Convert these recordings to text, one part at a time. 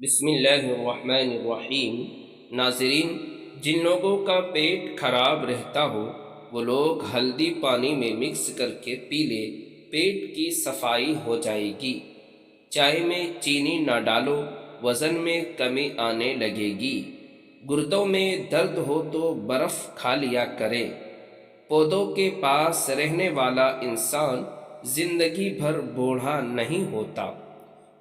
بسم اللہ الرحمن الرحیم۔ ناظرین، جن لوگوں کا پیٹ خراب رہتا ہو وہ لوگ ہلدی پانی میں مکس کر کے پی لے، پیٹ کی صفائی ہو جائے گی۔ چائے میں چینی نہ ڈالو، وزن میں کمی آنے لگے گی۔ گردوں میں درد ہو تو برف کھا لیا کرے۔ پودوں کے پاس رہنے والا انسان زندگی بھر بوڑھا نہیں ہوتا۔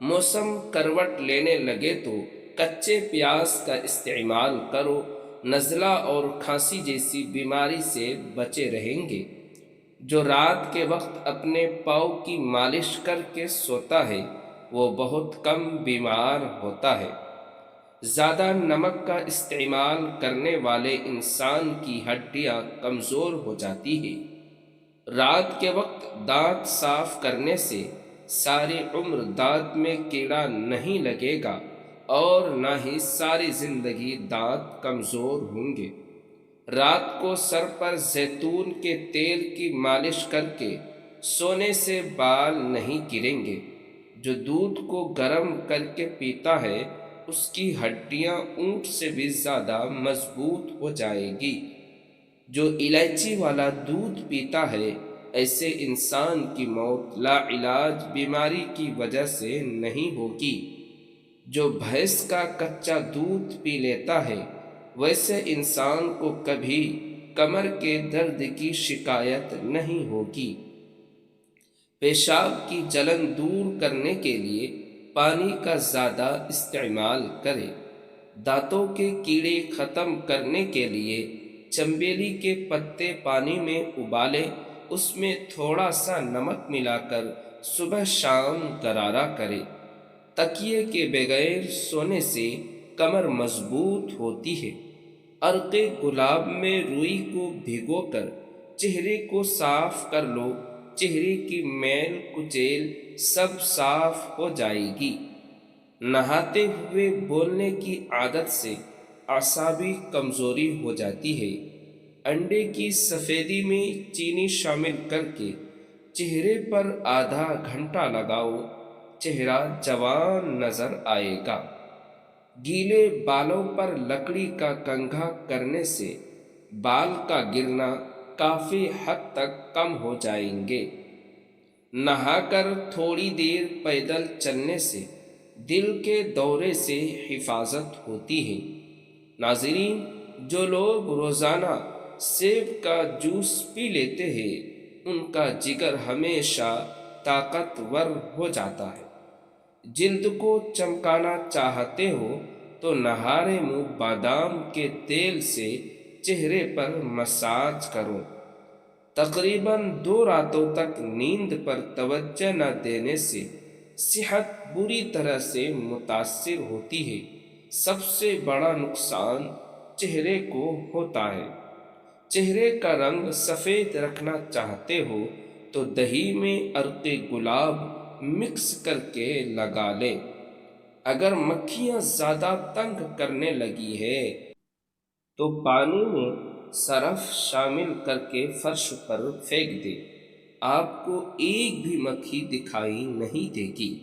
موسم کروٹ لینے لگے تو کچے پیاز کا استعمال کرو، نزلہ اور کھانسی جیسی بیماری سے بچے رہیں گے۔ جو رات کے وقت اپنے پاؤں کی مالش کر کے سوتا ہے وہ بہت کم بیمار ہوتا ہے۔ زیادہ نمک کا استعمال کرنے والے انسان کی ہڈیاں کمزور ہو جاتی ہیں۔ رات کے وقت دانت صاف کرنے سے ساری عمر دانت میں کیڑا نہیں لگے گا اور نہ ہی ساری زندگی دانت کمزور ہوں گے۔ رات کو سر پر زیتون کے تیل کی مالش کر کے سونے سے بال نہیں گریں گے۔ جو دودھ کو گرم کر کے پیتا ہے اس کی ہڈیاں اونٹ سے بھی زیادہ مضبوط ہو جائے گی۔ جو الائچی والا دودھ پیتا ہے ایسے انسان کی موت لا علاج بیماری کی وجہ سے نہیں ہوگی۔ جو بھینس کا کچا دودھ پی لیتا ہے ویسے انسان کو کبھی کمر کے درد کی شکایت نہیں ہوگی۔ پیشاب کی جلن دور کرنے کے لیے پانی کا زیادہ استعمال کرے۔ دانتوں کے کیڑے ختم کرنے کے لیے چنبیلی کے پتے پانی میں ابالے، اس میں تھوڑا سا نمک ملا کر صبح شام غرارہ کرے۔ تکیے کے بغیر سونے سے کمر مضبوط ہوتی ہے۔ عرق گلاب میں روئی کو بھگو کر چہرے کو صاف کر لو، چہرے کی میل کچیل سب صاف ہو جائے گی۔ نہاتے ہوئے بولنے کی عادت سے اعصابی کمزوری ہو جاتی ہے۔ انڈے کی سفیدی میں چینی شامل کر کے چہرے پر آدھا گھنٹہ لگاؤ، چہرہ جوان نظر آئے گا۔ گیلے بالوں پر لکڑی کا کنگھا کرنے سے بال کا گرنا کافی حد تک کم ہو جائیں گے۔ نہا کر تھوڑی دیر پیدل چلنے سے دل کے دورے سے حفاظت ہوتی ہے۔ ناظرین، جو لوگ روزانہ سیب کا جوس پی لیتے ہیں ان کا جگر ہمیشہ طاقتور ہو جاتا ہے۔ جلد کو چمکانا چاہتے ہو تو نہارے منہ بادام کے تیل سے چہرے پر مساج کرو۔ تقریباً 2 راتوں تک نیند پر توجہ نہ دینے سے صحت بری طرح سے متاثر ہوتی ہے۔ سب سے بڑا نقصان چہرے کو ہوتا ہے۔ چہرے کا رنگ سفید رکھنا چاہتے ہو تو دہی میں عرق گلاب مکس کر کے لگا لے۔ اگر مکھیاں زیادہ تنگ کرنے لگی ہے تو پانی میں سرف شامل کر کے فرش پر پھینک دے، آپ کو ایک بھی مکھی دکھائی نہیں دے گی۔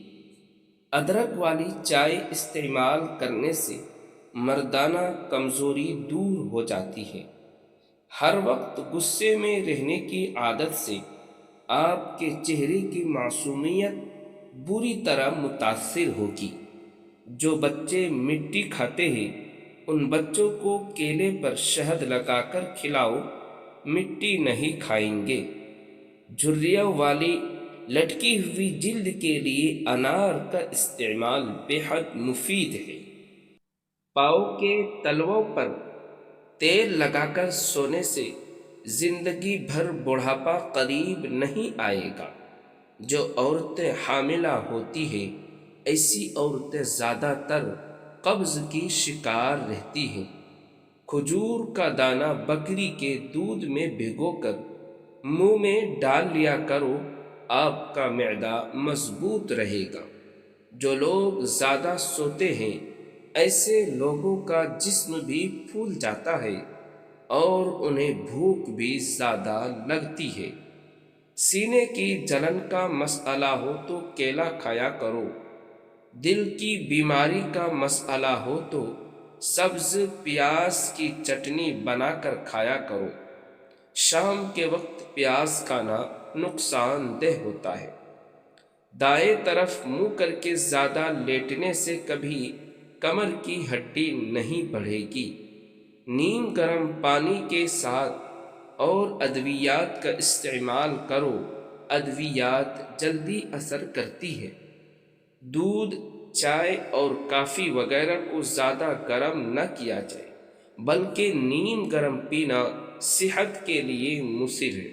ادرک والی چائے استعمال کرنے سے مردانہ کمزوری دور ہو جاتی ہے۔ ہر وقت غصے میں رہنے کی عادت سے آپ کے چہرے کی معصومیت بری طرح متاثر ہوگی۔ جو بچے مٹی کھاتے ہیں ان بچوں کو کیلے پر شہد لگا کر کھلاؤ، مٹی نہیں کھائیں گے۔ جھریوں والی لٹکی ہوئی جلد کے لیے انار کا استعمال بے حد مفید ہے۔ پاؤں کے تلووں پر تیل لگا کر سونے سے زندگی بھر بڑھاپا قریب نہیں آئے گا۔ جو عورتیں حاملہ ہوتی ہیں ایسی عورتیں زیادہ تر قبض کی شکار رہتی ہیں۔ کھجور کا دانہ بکری کے دودھ میں بھگو کر منہ میں ڈال لیا کرو، آپ کا معدہ مضبوط رہے گا۔ جو لوگ زیادہ سوتے ہیں ایسے لوگوں کا جسم بھی پھول جاتا ہے اور انہیں بھوک بھی زیادہ لگتی ہے۔ سینے کی جلن کا مسئلہ ہو تو کیلا کھایا کرو۔ دل کی بیماری کا مسئلہ ہو تو سبز پیاز کی چٹنی بنا کر کھایا کرو۔ شام کے وقت پیاز کھانا نقصان دہ ہوتا ہے۔ دائیں طرف منہ کر کے زیادہ لیٹنے سے کبھی کمر کی ہڈی نہیں بڑھے گی۔ نیم گرم پانی کے ساتھ اور ادویات کا استعمال کرو۔ ادویات جلدی اثر کرتی ہے۔ دودھ، چائے اور کافی وغیرہ کو زیادہ گرم نہ کیا جائے، بلکہ نیم گرم پینا صحت کے لیے مضر ہے۔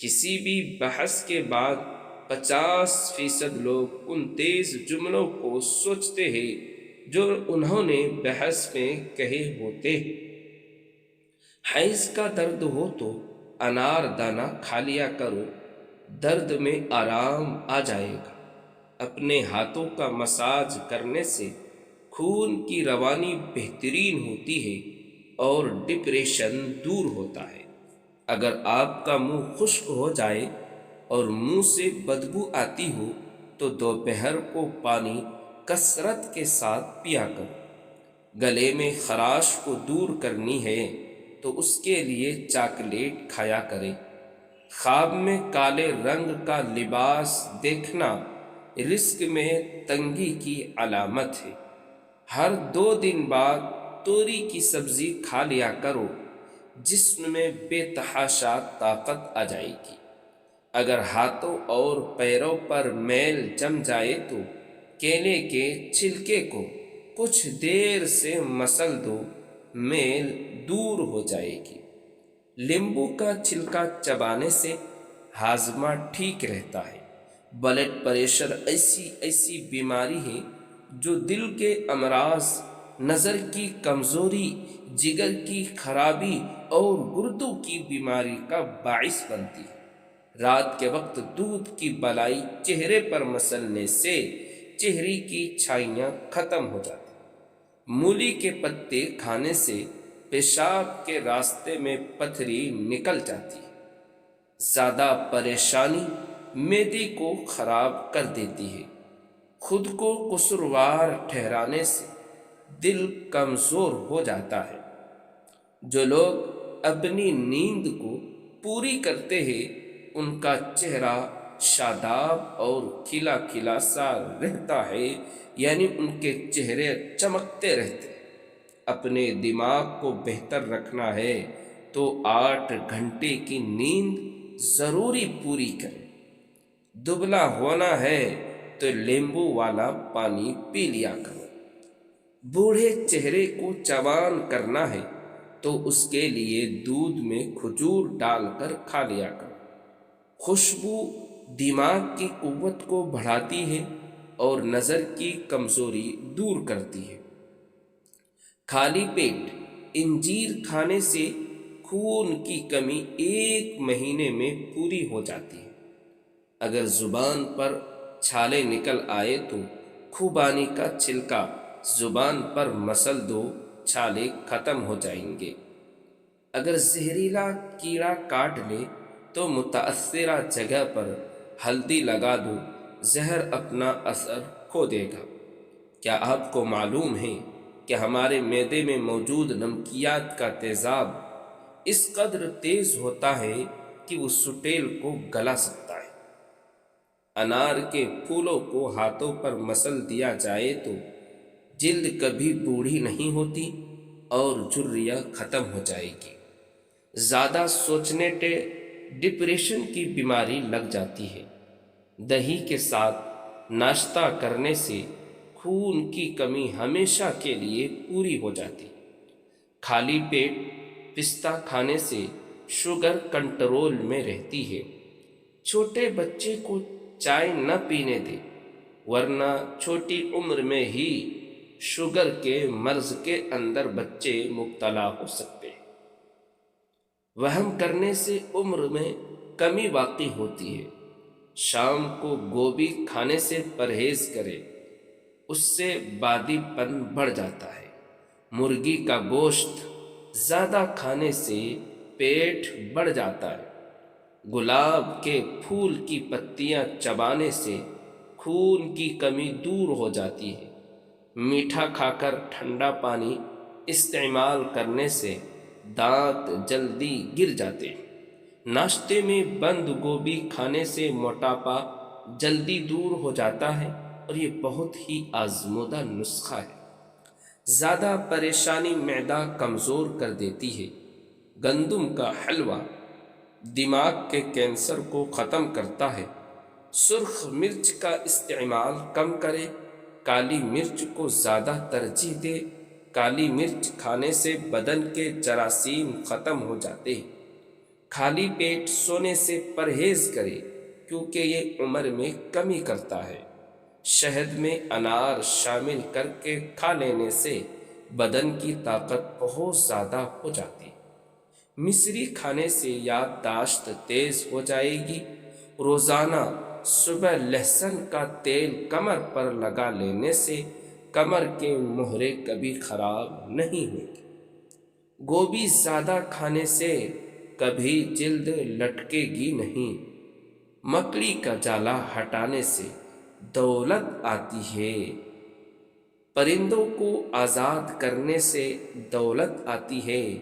کسی بھی بحث کے بعد 50% لوگ ان تیز جملوں کو سوچتے ہیں جو انہوں نے بحث میں کہے ہوتے ہیں۔ حیض کا درد ہو تو انار دانہ کھا لیا کرو، درد میں آرام آ جائے گا۔ اپنے ہاتھوں کا مساج کرنے سے خون کی روانی بہترین ہوتی ہے اور ڈپریشن دور ہوتا ہے۔ اگر آپ کا منہ خشک ہو جائے اور منہ سے بدبو آتی ہو تو دوپہر کو پانی کثرت کے ساتھ پیا کرو۔ گلے میں خراش کو دور کرنی ہے تو اس کے لیے چاکلیٹ کھایا کریں۔ خواب میں کالے رنگ کا لباس دیکھنا رزق میں تنگی کی علامت ہے۔ ہر 2 دن بعد توری کی سبزی کھا لیا کرو، جسم میں بے تحاشا طاقت آ جائے گی۔ اگر ہاتھوں اور پیروں پر میل جم جائے تو کیلے کے چھلکے کو کچھ دیر سے مسل دو، میل دور ہو جائے گی۔ لیمبو کا چھلکا چبانے سے ہاضمہ ٹھیک رہتا ہے۔ بلڈ پریشر ایسی بیماری ہے جو دل کے امراض، نظر کی کمزوری، جگر کی خرابی اور گردوں کی بیماری کا باعث بنتی ہے۔ رات کے وقت دودھ کی بلائی چہرے پر مسلنے سے چہرے کی چھائیاں ختم ہو جاتی ہیں۔ مولی کے پتے کھانے سے پیشاب کے راستے میں پتھری نکل جاتی ہے۔ زیادہ پریشانی معدے کو خراب کر دیتی ہے۔ خود کو قصوروار ٹھہرانے سے دل کمزور ہو جاتا ہے۔ جو لوگ اپنی نیند کو پوری کرتے ہیں ان کا چہرہ شاداب اور کھلا کھلا سا رہتا ہے، یعنی ان کے چہرے چمکتے رہتے ہیں۔ اپنے دماغ کو بہتر رکھنا ہے تو 8 گھنٹے کی نیند ضروری پوری کریں۔ دبلا ہونا ہے تو لیمبو والا پانی پی لیا کرو۔ بوڑھے چہرے کو جوان کرنا ہے تو اس کے لیے دودھ میں کھجور ڈال کر کھا لیا کرو۔ خوشبو دماغ کی قوت کو بڑھاتی ہے اور نظر کی کمزوری دور کرتی ہے۔ خالی پیٹ انجیر کھانے سے خون کی کمی 1 مہینے میں پوری ہو جاتی ہے۔ اگر زبان پر چھالے نکل آئے تو خوبانی کا چھلکا زبان پر مسل دو، چھالے ختم ہو جائیں گے۔ اگر زہریلا کیڑا کاٹ لے تو متاثرہ جگہ پر ہلدی لگا دو، زہر اپنا اثر کھو دے گا۔ کیا آپ کو معلوم ہے کہ ہمارے معدے میں موجود نمکیات کا تیزاب اس قدر تیز ہوتا ہے کہ وہ سٹیل کو گلا سکتا ہے۔ انار کے پھولوں کو ہاتھوں پر مسل دیا جائے تو جلد کبھی بوڑھی نہیں ہوتی اور جھریاں ختم ہو جائے گی۔ زیادہ سوچنے سے ڈپریشن کی بیماری لگ جاتی ہے۔ دہی کے ساتھ ناشتہ کرنے سے خون کی کمی ہمیشہ کے لیے پوری ہو جاتی۔ خالی پیٹ پستہ کھانے سے شوگر کنٹرول میں رہتی ہے۔ چھوٹے بچے کو چائے نہ پینے دیں، ورنہ چھوٹی عمر میں ہی شوگر کے مرض کے اندر بچے مبتلا ہو سکتے ہیں۔ وہم کرنے سے عمر میں کمی واقع ہوتی ہے۔ شام کو گوبھی کھانے سے پرہیز کرے، اس سے بادی پن بڑھ جاتا ہے۔ مرغی کا گوشت زیادہ کھانے سے پیٹ بڑھ جاتا ہے۔ گلاب کے پھول کی پتیاں چبانے سے خون کی کمی دور ہو جاتی ہے۔ میٹھا کھا کر ٹھنڈا پانی استعمال کرنے سے دانت جلدی گر جاتے ہیں۔ ناشتے میں بند گوبھی کھانے سے موٹاپا جلدی دور ہو جاتا ہے اور یہ بہت ہی آزمودہ نسخہ ہے۔ زیادہ پریشانی معدہ کمزور کر دیتی ہے۔ گندم کا حلوہ دماغ کے کینسر کو ختم کرتا ہے۔ سرخ مرچ کا استعمال کم کرے، کالی مرچ کو زیادہ ترجیح دے۔ کالی مرچ کھانے سے بدن کے جراثیم ختم ہو جاتے ہیں۔ خالی پیٹ سونے سے پرہیز کرے کیونکہ یہ عمر میں کمی کرتا ہے۔ شہد میں انار شامل کر کے کھا لینے سے بدن کی طاقت بہت زیادہ ہو جاتی ہے۔ مصری کھانے سے یادداشت تیز ہو جائے گی۔ روزانہ صبح لہسن کا تیل کمر پر لگا لینے سے کمر کے مہرے کبھی خراب نہیں ہوں گے۔ گوبھی زیادہ کھانے سے کبھی جلد لٹکے گی نہیں۔ مکڑی کا جالا ہٹانے سے دولت آتی ہے۔ پرندوں کو آزاد کرنے سے دولت آتی ہے۔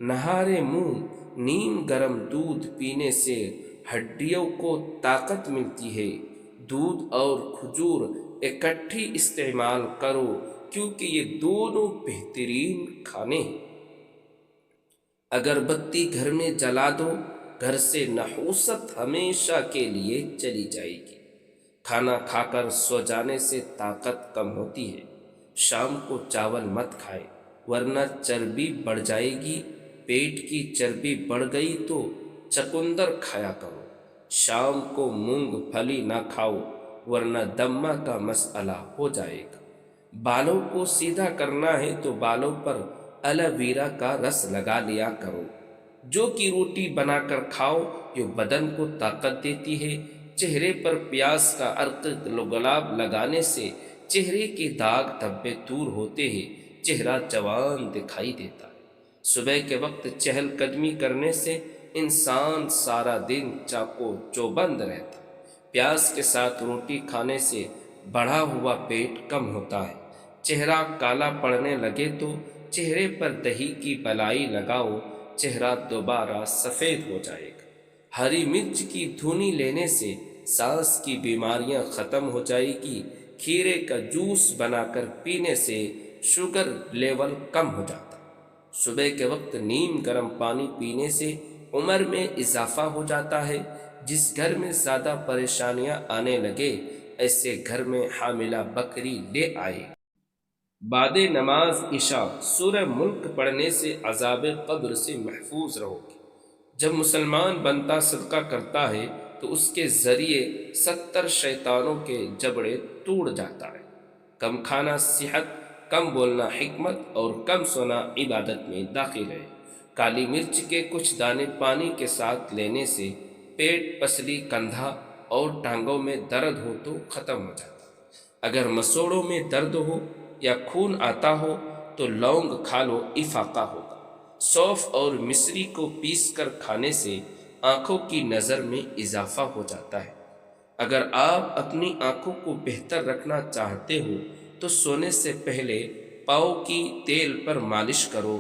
نہارے منہ نیم گرم دودھ پینے سے ہڈیوں کو طاقت ملتی ہے۔ دودھ اور کھجور اکٹھی استعمال کرو کیونکہ یہ دونوں بہترین کھانے ہیں۔ اگر بتی گھر میں جلا دو، گھر سے نحوست ہمیشہ کے لیے چلی جائے گی۔ کھانا کھا کر سو جانے سے طاقت کم ہوتی ہے۔ شام کو چاول مت کھائے ورنہ چربی بڑھ جائے گی۔ پیٹ کی چربی بڑھ گئی تو چقندر کھایا کرو۔ شام کو مونگ پھلی نہ کھاؤ ورنہ دمہ کا مسئلہ ہو جائے گا۔ بالوں کو سیدھا کرنا ہے تو بالوں پر ایلو ویرا کا رس لگا لیا کرو۔ جو کی روٹی بنا کر کھاؤ، یہ بدن کو طاقت دیتی ہے۔ چہرے پر پیاز کا عرق گلاب لگانے سے چہرے کے داغ دھبے دور ہوتے ہیں، چہرہ جوان دکھائی دیتا ہے۔ صبح کے وقت چہل قدمی کرنے سے انسان سارا دن چاقو چوبند رہتا ہے۔ پیاز کے ساتھ روٹی کھانے سے بڑھا ہوا پیٹ کم ہوتا ہے۔ چہرہ کالا پڑنے لگے تو چہرے پر دہی کی بلائی لگاؤ، چہرہ دوبارہ سفید ہو جائے گا۔ ہری مرچ کی دھونی لینے سے سانس کی بیماریاں ختم ہو جائے گی۔ کھیرے کا جوس بنا کر پینے سے شوگر لیول کم ہو جاتا ہے۔ صبح کے وقت نیم گرم پانی پینے سے عمر میں اضافہ ہو جاتا ہے۔ جس گھر میں زیادہ پریشانیاں آنے لگے، ایسے گھر میں حاملہ بکری لے آئے۔ بعد نماز عشاء سورہ ملک پڑھنے سے عذاب قبر سے محفوظ رہو گے۔ جب مسلمان بندہ صدقہ کرتا ہے تو اس کے ذریعے 70 شیطانوں کے جبڑے ٹوٹ جاتا ہے۔ کم کھانا صحت، کم بولنا حکمت اور کم سونا عبادت میں داخل ہے۔ کالی مرچ کے کچھ دانے پانی کے ساتھ لینے سے پیٹ، پسلی، کندھا اور ٹانگوں میں درد ہو تو ختم ہو جاتا ہے۔ اگر مسوڑوں میں درد ہو یا خون آتا ہو تو لونگ کھا لو، افاقہ ہوگا۔ سونف اور مصری کو پیس کر کھانے سے آنکھوں کی نظر میں اضافہ ہو جاتا ہے۔ اگر آپ اپنی آنکھوں کو بہتر رکھنا چاہتے ہو تو سونے سے پہلے پاؤں کی تیل پر مالش کرو۔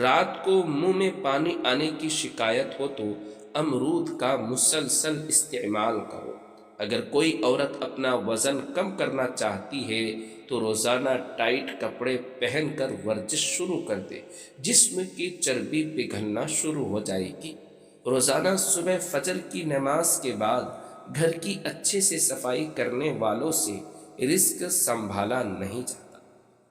رات کو منہ میں پانی آنے کی شکایت ہو تو امرود کا مسلسل استعمال کرو۔ اگر کوئی عورت اپنا وزن کم کرنا چاہتی ہے تو روزانہ ٹائٹ کپڑے پہن کر ورزش شروع کر دے، جسم کی چربی پگھلنا شروع ہو جائے گی۔ روزانہ صبح فجر کی نماز کے بعد گھر کی اچھے سے صفائی کرنے والوں سے رزق سنبھالا نہیں جاتا۔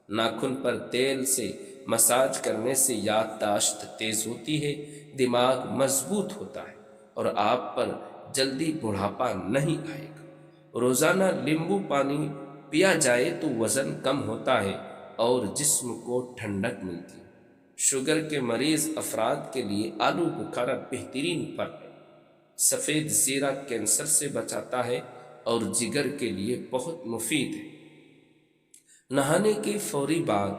ناخن پر تیل سے مساج کرنے سے یادداشت تیز ہوتی ہے، دماغ مضبوط ہوتا ہے اور آپ پر جلدی بڑھاپا نہیں آئے گا۔ روزانہ لیمبو پانی پیا جائے تو وزن کم ہوتا ہے اور جسم کو ٹھنڈک ملتی ہے۔ شوگر کے مریض افراد کے لیے آلو بخارا بہترین پھل ہے۔ سفید زیرہ کینسر سے بچاتا ہے اور جگر کے لیے بہت مفید ہے۔ نہانے کے فوری بعد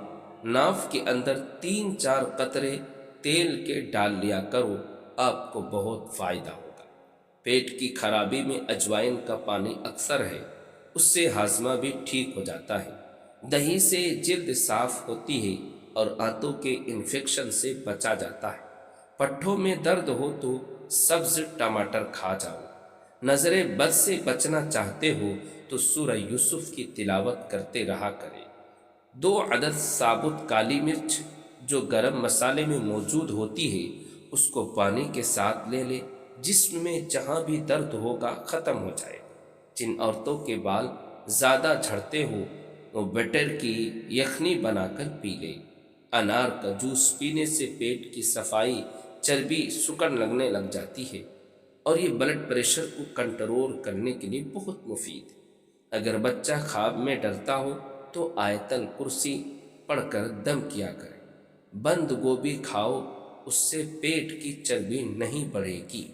ناف کے اندر 3-4 قطرے تیل کے ڈال لیا کرو، آپ کو بہت فائدہ ہوگا۔ پیٹ کی خرابی میں اجوائن کا پانی اکثر ہے۔ اس سے ہاضمہ بھی ٹھیک ہو جاتا ہے۔ دہی سے جلد صاف ہوتی ہے اور آنتوں کے انفیکشن سے بچا جاتا ہے۔ پٹھوں میں درد ہو تو سبز ٹماٹر کھا جاؤ۔ نظر بد سے بچنا چاہتے ہو تو سورہ یوسف کی تلاوت کرتے رہا کرے۔ 2 عدد ثابت کالی مرچ جو گرم مسالے میں موجود ہوتی ہے، اس کو پانی کے ساتھ لے لے، جسم میں جہاں بھی درد ہوگا ختم ہو جائے گا۔ جن عورتوں کے بال زیادہ جھڑتے ہو وہ بٹر کی یخنی بنا کر پی لے۔ انار کا جوس پینے سے پیٹ کی صفائی، چربی سکڑ لگنے لگ جاتی ہے اور یہ بلڈ پریشر کو کنٹرول کرنے کے لیے بہت مفید ہے۔ اگر بچہ خواب میں ڈرتا ہو تو آیت الکرسی پڑھ کر دم کیا کرے۔ بند گوبھی کھاؤ، اس سے پیٹ کی چربی نہیں بڑھے گی۔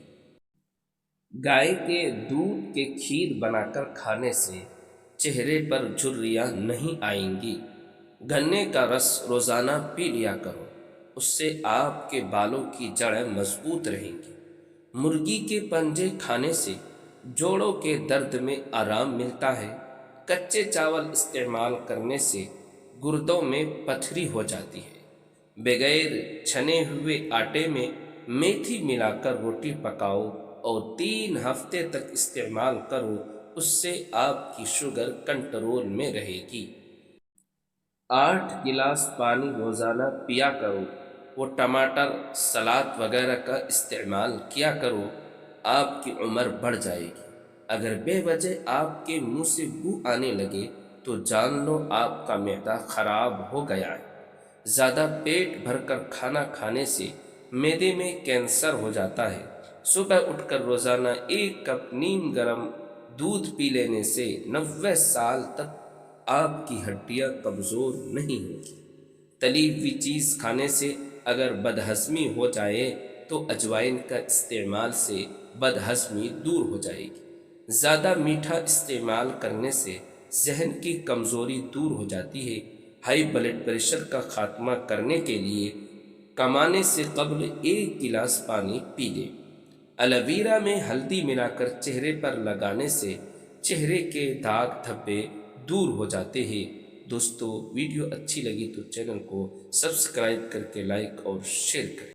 گائے کے دودھ کے کھیر بنا کر کھانے سے چہرے پر جھریاں نہیں آئیں گی۔ گنے کا رس روزانہ پی لیا کرو، اس سے آپ کے بالوں کی جڑیں مضبوط رہیں گی۔ مرغی کے پنجے کھانے سے جوڑوں کے درد میں آرام ملتا ہے۔ کچے چاول استعمال کرنے سے گردوں میں پتھری ہو جاتی ہے۔ بغیر چھنے ہوئے آٹے میں میتھی ملا کر روٹی پکاؤ اور 3 ہفتے تک استعمال کرو، اس سے آپ کی شوگر کنٹرول میں رہے گی۔ 8 گلاس پانی روزانہ پیا کرو، وہ ٹماٹر سلاد وغیرہ کا استعمال کیا کرو، آپ کی عمر بڑھ جائے گی۔ اگر بے وجہ آپ کے منہ سے بو آنے لگے تو جان لو آپ کا معدہ خراب ہو گیا ہے۔ زیادہ پیٹ بھر کر کھانا کھانے سے معدے میں کینسر ہو جاتا ہے۔ صبح اٹھ کر روزانہ 1 کپ نیم گرم دودھ پی لینے سے 90 سال تک آپ کی ہڈیاں کمزور نہیں ہوگی۔ تلی ہوئی چیز کھانے سے اگر بدہضمی ہو جائے تو اجوائن کا استعمال سے بدہضمی دور ہو جائے گی۔ زیادہ میٹھا استعمال کرنے سے ذہن کی کمزوری دور ہو جاتی ہے۔ ہائی بلڈ پریشر کا خاتمہ کرنے کے لیے کمانے سے قبل 1 گلاس پانی پی لیں۔ الویرا میں ہلدی ملا کر چہرے پر لگانے سے چہرے کے داغ دھبے دور ہو جاتے ہیں۔ دوستو، ویڈیو اچھی لگی تو چینل کو سبسکرائب کر کے لائک اور شیئر کریں۔